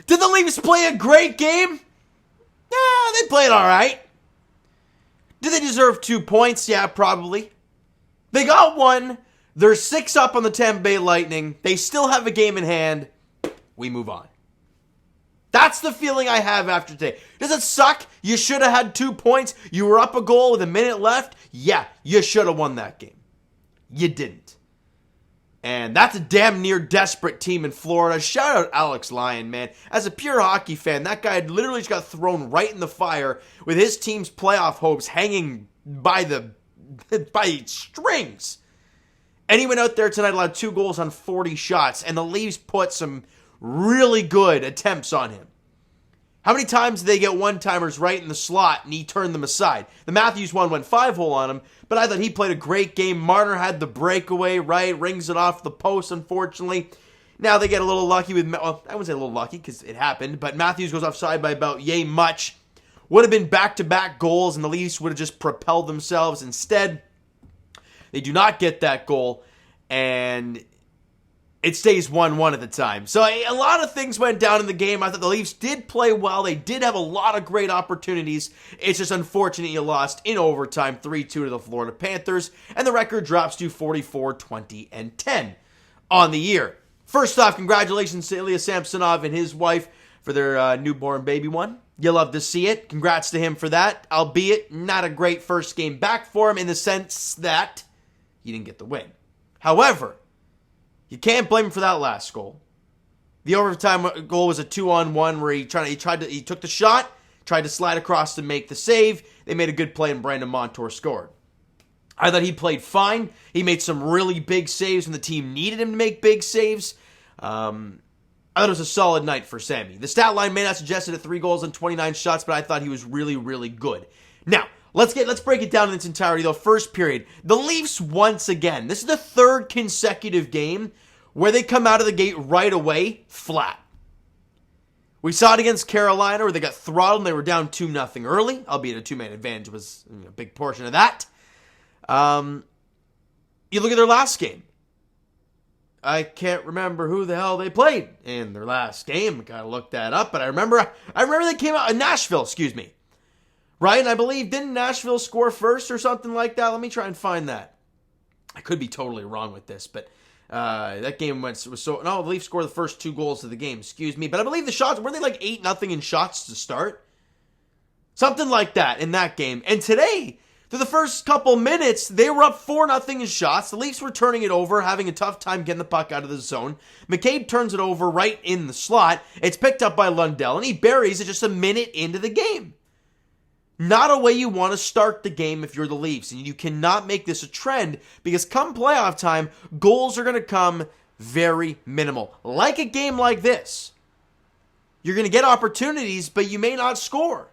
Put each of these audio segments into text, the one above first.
Did the Leafs play a great game? Yeah, they played all right. Did they deserve 2 points? Yeah, probably. They got one. They're 6 up on the Tampa Bay Lightning. They still have a game in hand. We move on. That's the feeling I have after today. Does it suck? You should have had 2 points. You were up a goal with a minute left. Yeah, you should have won that game. You didn't. And that's a damn near desperate team in Florida. Shout out Alex Lyon, man. As a pure hockey fan, that guy literally just got thrown right in the fire with his team's playoff hopes hanging by strings. And he went out there tonight, allowed 2 goals on 40 shots, and the Leafs put some really good attempts on him. How many times did they get one-timers right in the slot and he turned them aside? The Matthews one went 5-hole on him, but I thought he played a great game. Marner had the breakaway, right? Rings it off the post, unfortunately. Now they get a little lucky with, well, I wouldn't say a little lucky because it happened, but Matthews goes offside by about yay much. Would have been back-to-back goals and the Leafs would have just propelled themselves. Instead, they do not get that goal, and it stays 1-1 at the time. So a lot of things went down in the game. I thought the Leafs did play well. They did have a lot of great opportunities. It's just unfortunate you lost in overtime 3-2 to the Florida Panthers. And the record drops to 44-20-10 on the year. First off, congratulations to Ilya Samsonov and his wife for their newborn baby one. You love to see it. Congrats to him for that. Albeit not a great first game back for him in the sense that he didn't get the win. However, you can't blame him for that last goal. The overtime goal was a 2-on-1 where he took the shot, tried to slide across to make the save. They made a good play and Brandon Montour scored. I thought he played fine. He made some really big saves when the team needed him to make big saves. I thought it was a solid night for Sammy. The stat line may not suggest it at 3 goals and 29 shots, but I thought he was really, really good. Now, let's break it down in its entirety, though. First period, the Leafs once again. This is the 3rd consecutive game where they come out of the gate right away flat. We saw it against Carolina where they got throttled and they were down 2-0 early, albeit a 2-man advantage was a big portion of that. You look at their last game. I can't remember who the hell they played in their last game. I gotta look that up, but I remember they came out in Nashville, right? And I believe, didn't Nashville score first or something like that? Let me try and find that. I could be totally wrong with this, but that game the Leafs scored the first 2 goals of the game, but I believe the shots, were they like 8-0 in shots to start? Something like that in that game. And today, through the first couple minutes, they were up 4-0 in shots. The Leafs were turning it over, having a tough time getting the puck out of the zone. McCabe turns it over right in the slot. It's picked up by Lundell, and he buries it just a minute into the game. Not a way you want to start the game if you're the Leafs, and you cannot make this a trend because come playoff time, goals are going to come very minimal. Like a game like this, you're going to get opportunities, but you may not score.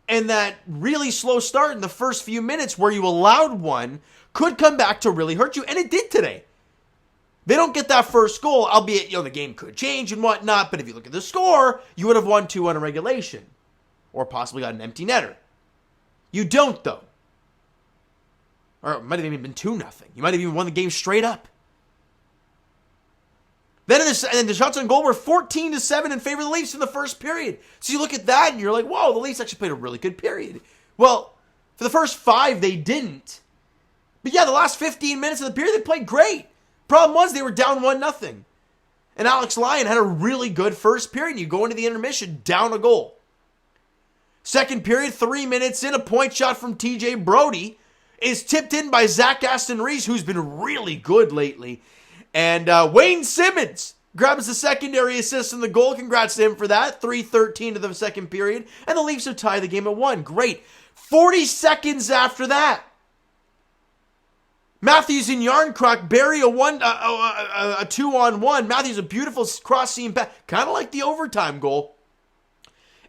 And that really slow start in the first few minutes where you allowed one could come back to really hurt you, and it did today. They don't get that first goal, albeit the game could change and whatnot, but if you look at the score, you would have won 2-1 in regulation. Or possibly got an empty netter. You don't, though. Or it might have even been 2-0. You might have even won the game straight up. Then the shots on goal were 14-7 in favor of the Leafs in the first period. So you look at that and you're like, whoa, the Leafs actually played a really good period. Well, for the first 5, they didn't. But yeah, the last 15 minutes of the period, they played great. Problem was they were down 1-0. And Alex Lyon had a really good first period. You go into the intermission, down a goal. Second period, 3 minutes in, a point shot from TJ Brody is tipped in by Zach Aston-Reese, who's been really good lately. And Wayne Simmons grabs the secondary assist in the goal. Congrats to him for that. 3:13 to the second period. And the Leafs have tied the game at 1. Great. 40 seconds after that, Matthews and Yarncroc bury a 2-on-1. Matthews a beautiful cross-seam pass, kind of like the overtime goal.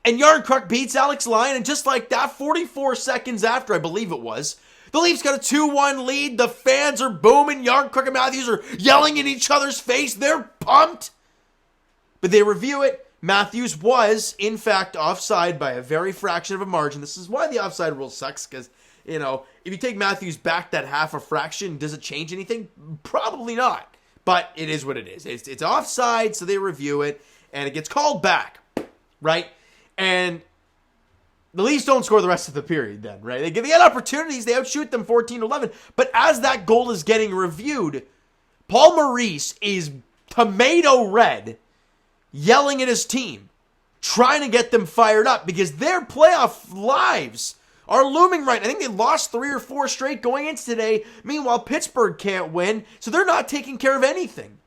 And Yarncroc beats Alex Lyon, and just like that, 44 seconds after, I believe it was, the Leafs got a 2-1 lead. The fans are booming. Yarncroc and Matthews are yelling in each other's face. They're pumped. But they review it. Matthews was, in fact, offside by a very fraction of a margin. This is why the offside rule sucks, because, if you take Matthews back that half a fraction, does it change anything? Probably not. But it is what it is. It's offside, so they review it. and it gets called back, right? And the Leafs don't score the rest of the period then, right? They get opportunities. They outshoot them 14-11. But as that goal is getting reviewed, Paul Maurice is tomato red, yelling at his team, trying to get them fired up because their playoff lives are looming right. I think they lost 3 or 4 straight going into today. Meanwhile, Pittsburgh can't win, so they're not taking care of anything.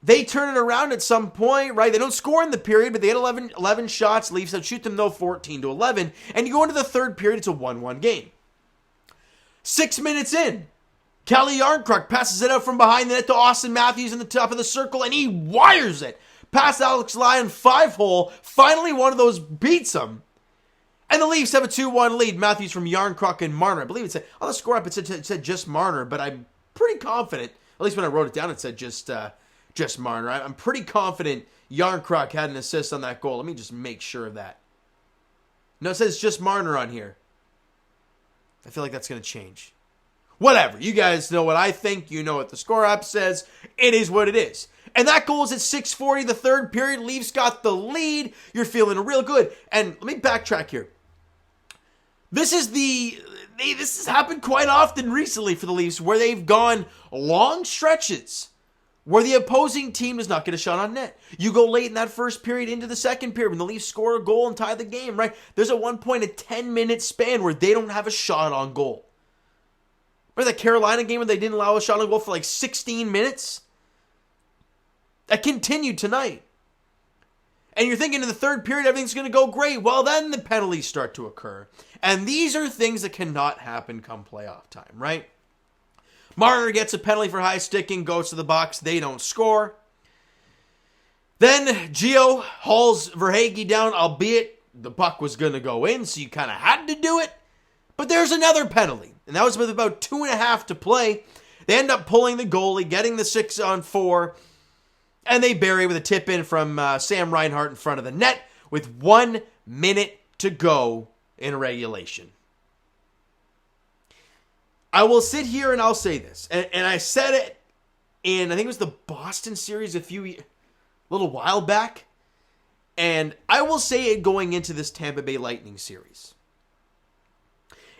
They turn it around at some point, right? They don't score in the period, but they had 11 shots. Leafs outshoot them, though, 14-11. And you go into the third period, it's a 1-1 game. 6 minutes in, Calle Jarnkrok passes it out from behind the net to Austin Matthews in the top of the circle, and he wires it past Alex Lyon, 5-hole. Finally, one of those beats him. And the Leafs have a 2-1 lead. Matthews from Jarnkrok and Marner. I believe it said, on the score up, it said just Marner, but I'm pretty confident, at least when I wrote it down, it said just Marner. I'm pretty confident Jarnkrok had an assist on that goal. Let me just make sure of that. No, it says just Marner on here. I feel like that's going to change. Whatever. You guys know what I think. You know what the score app says. It is what it is. And that goal is at 6:40, the third period. Leafs got the lead. You're feeling real good. And let me backtrack here. This has happened quite often recently for the Leafs where they've gone long stretches where the opposing team does not get a shot on net. You go late in that first period into the second period when the Leafs score a goal and tie the game, right? There's at one point a 10-minute span where they don't have a shot on goal. Remember that Carolina game where they didn't allow a shot on goal for like 16 minutes? That continued tonight. And you're thinking in the third period everything's going to go great. Well, then the penalties start to occur. And these are things that cannot happen come playoff time, right? Marner gets a penalty for high sticking, goes to the box. They don't score. Then Gio hauls Verhaeghe down, albeit the puck was going to go in, so you kind of had to do it. But there's another penalty, and that was with about 2.5 to play. They end up pulling the goalie, getting the 6-on-4, and they bury with a tip in from Sam Reinhart in front of the net with 1 minute to go in regulation. I will sit here and I'll say this, and I said it in, I think it was the Boston series a little while back, and I will say it going into this Tampa Bay Lightning series.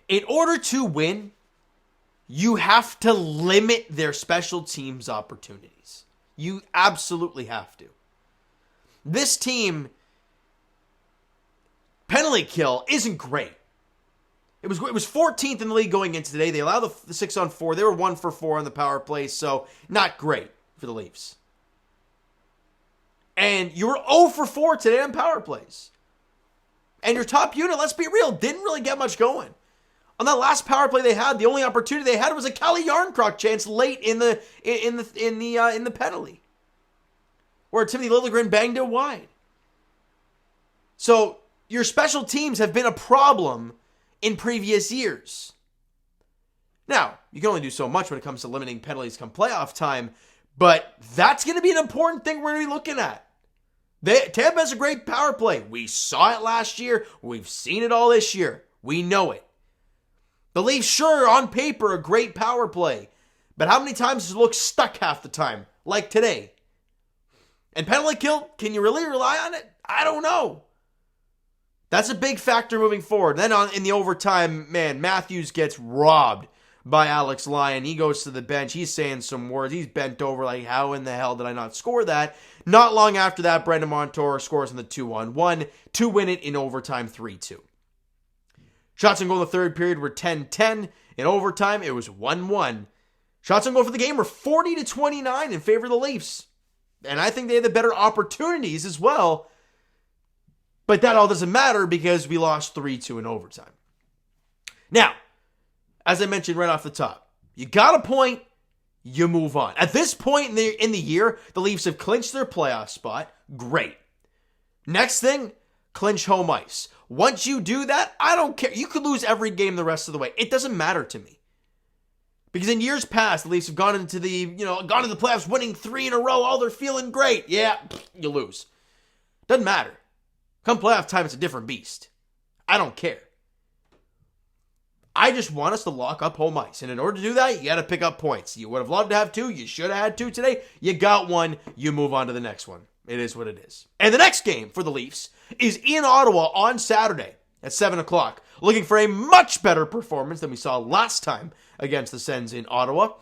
In order to win, you have to limit their special teams opportunities. You absolutely have to. This team, penalty kill isn't great. It was 14th in the league going into today. They allowed the 6-on-4. They were 1 for 4 on the power play, so not great for the Leafs. And you were 0 for 4 today on power plays. And your top unit, let's be real, didn't really get much going. On that last power play they had, the only opportunity they had was a Calle Jarnkrok chance late in the penalty, where Timothy Liljegren banged it wide. So your special teams have been a problem in previous years. Now, you can only do so much when it comes to limiting penalties come playoff time, but that's going to be an important thing we're going to be looking at. Tampa has a great power play. We saw it last year. We've seen it all this year. We know it. The Leafs, sure, on paper, a great power play. But how many times does it look stuck half the time? Like today. And penalty kill, can you really rely on it? I don't know. That's a big factor moving forward. Then in the overtime, man, Matthews gets robbed by Alex Lyon. He goes to the bench. He's saying some words. He's bent over like, how in the hell did I not score that? Not long after that, Brendan Montour scores in the 2-on-1 to win it in overtime 3-2. Shots on goal in the third period were 10-10. In overtime, it was 1-1. Shots on goal for the game were 40-29 in favor of the Leafs. And I think they had the better opportunities as well. But that all doesn't matter because we lost 3-2 in overtime. Now, as I mentioned right off the top, you got a point, you move on. At this point in the year, the Leafs have clinched their playoff spot. Great. Next thing, clinch home ice. Once you do that, I don't care. You could lose every game the rest of the way. It doesn't matter to me. Because in years past, the Leafs have gone into the playoffs winning 3 in a row. Oh, they're feeling great. Yeah, you lose. Doesn't matter. Come playoff time, it's a different beast. I don't care. I just want us to lock up home ice. And in order to do that, you got to pick up points. You would have loved to have 2. You should have had 2 today. You got 1. You move on to the next one. It is what it is. And the next game for the Leafs is in Ottawa on Saturday at 7 o'clock. Looking for a much better performance than we saw last time against the Sens in Ottawa.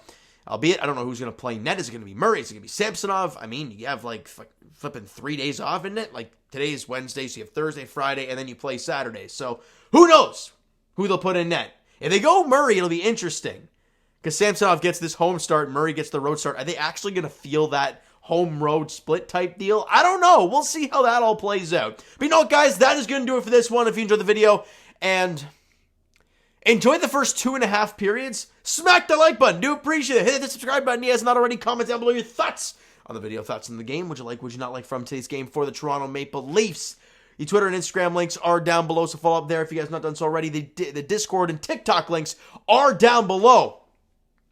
Albeit, I don't know who's going to play net. Is it going to be Murray? Is it going to be Samsonov? I mean, you have like flipping 3 days off, isn't it? Like today is Wednesday, so you have Thursday, Friday, and then you play Saturday. So who knows who they'll put in net. If they go Murray, it'll be interesting. Because Samsonov gets this home start, Murray gets the road start. Are they actually going to feel that home-road split type deal? I don't know. We'll see how that all plays out. But you know what, guys? That is going to do it for this one. If you enjoyed the video and enjoyed the first 2.5 periods, smack the like button. Do appreciate it. Hit the subscribe button. Yes, not already. Comment down below your thoughts on the video, thoughts on the game. Would you like, would you not like from today's game for the Toronto Maple Leafs? The Twitter and Instagram links are down below, so follow up there if you guys have not done so already. The Discord and TikTok links are down below.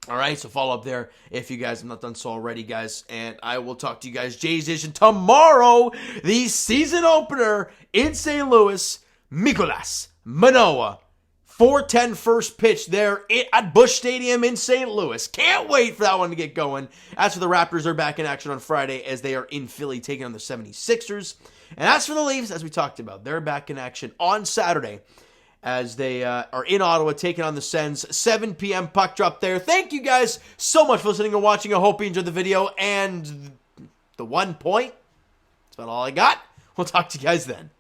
All right, so follow up there if you guys have not done so already, guys. And I will talk to you guys, Jay's Edition, tomorrow. The season opener in St. Louis, Mikolas Manoah. 4:10 first pitch there at Busch Stadium in St. Louis. Can't wait for that one to get going. As for the Raptors, they're back in action on Friday as they are in Philly taking on the 76ers. And as for the Leafs, as we talked about, they're back in action on Saturday as they are in Ottawa taking on the Sens. 7 p.m. puck drop there. Thank you guys so much for listening and watching. I hope you enjoyed the video. And the 1 point, that's about all I got. We'll talk to you guys then.